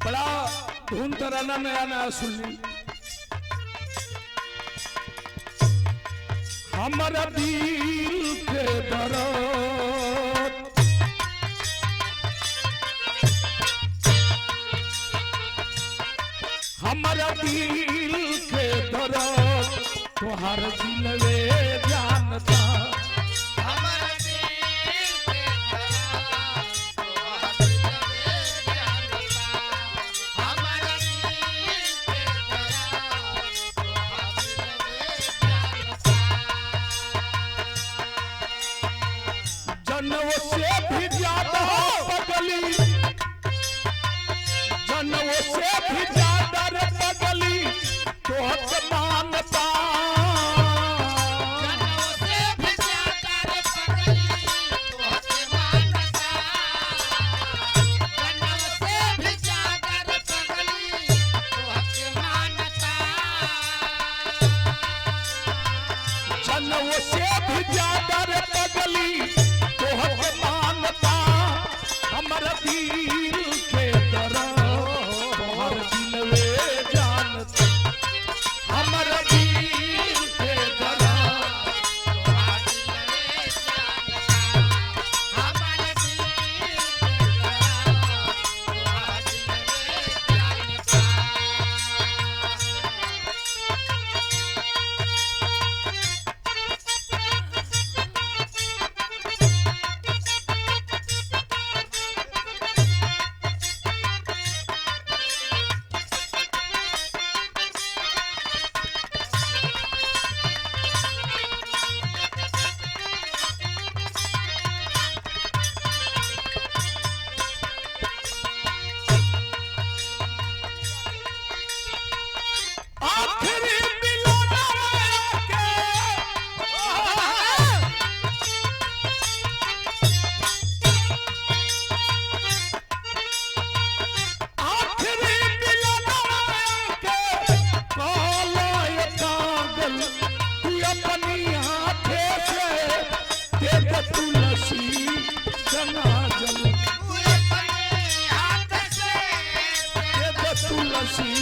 बड़ा धुन तराना नया नया सुनी। हमारा दिल के दर्द हमारा दिल के दर्द तोहार दिलवे जानता। हमारा दिल के दर्द तोहार दिलवे जानता। हमारा दिल के दर्द तोहार दिलवे जानता। जनों से भी ज्यादा पगली, जनों से भी ज्यादा रे पगली तोहत मानता। जनों से भी ज्यादा रे पगली तोहत मानता। जनों से भी ज्यादा रे पगली तोहत मानता। जनों से भी ज्यादा रे पगली तोहत मानता। हमारा दिल के दर्द तोहर दिलवे जानता। हमारा दिल के दर्द तोहार दिलवे जानता। हमारा दिल के दर्द तोहार दिलवे आखिरी मिलन के आखिरी मिलन के काला कागल तू अपनी हाथे से दे दे तुलसी गंगा जल। तू अपने हाथ से दे दे तुलसी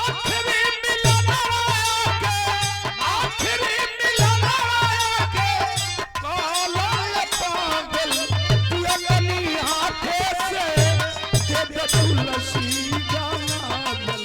आखिरी मिलन के आखिरी मिलन के काला पागल तू अपनी हाथे से दे दे तुलसी गंगा जल।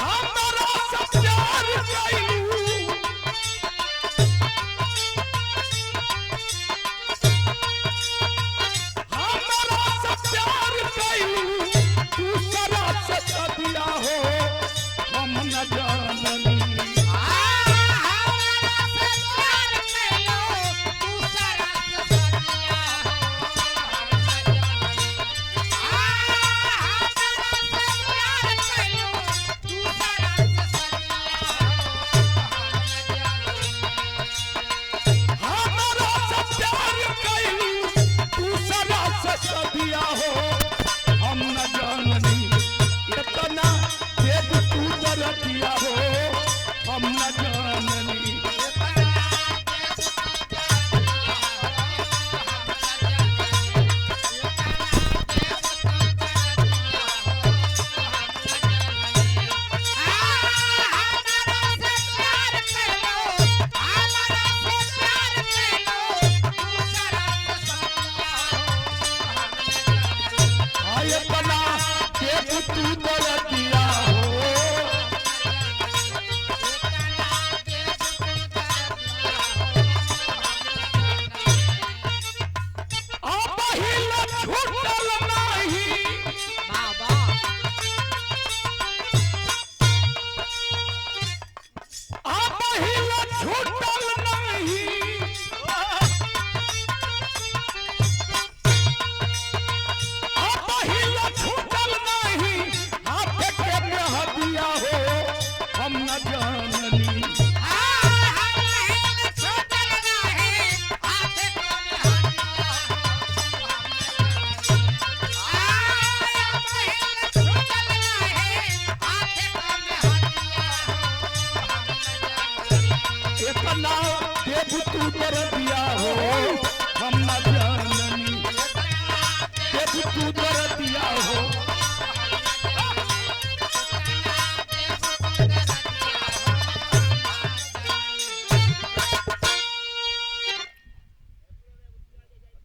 हमारा सब प्यार कइलू हमारा सब प्यार कइलू दूसरा से दिया हो हम न जाननी। हमारा सब प्यार कइलू दूसरा से दिया हो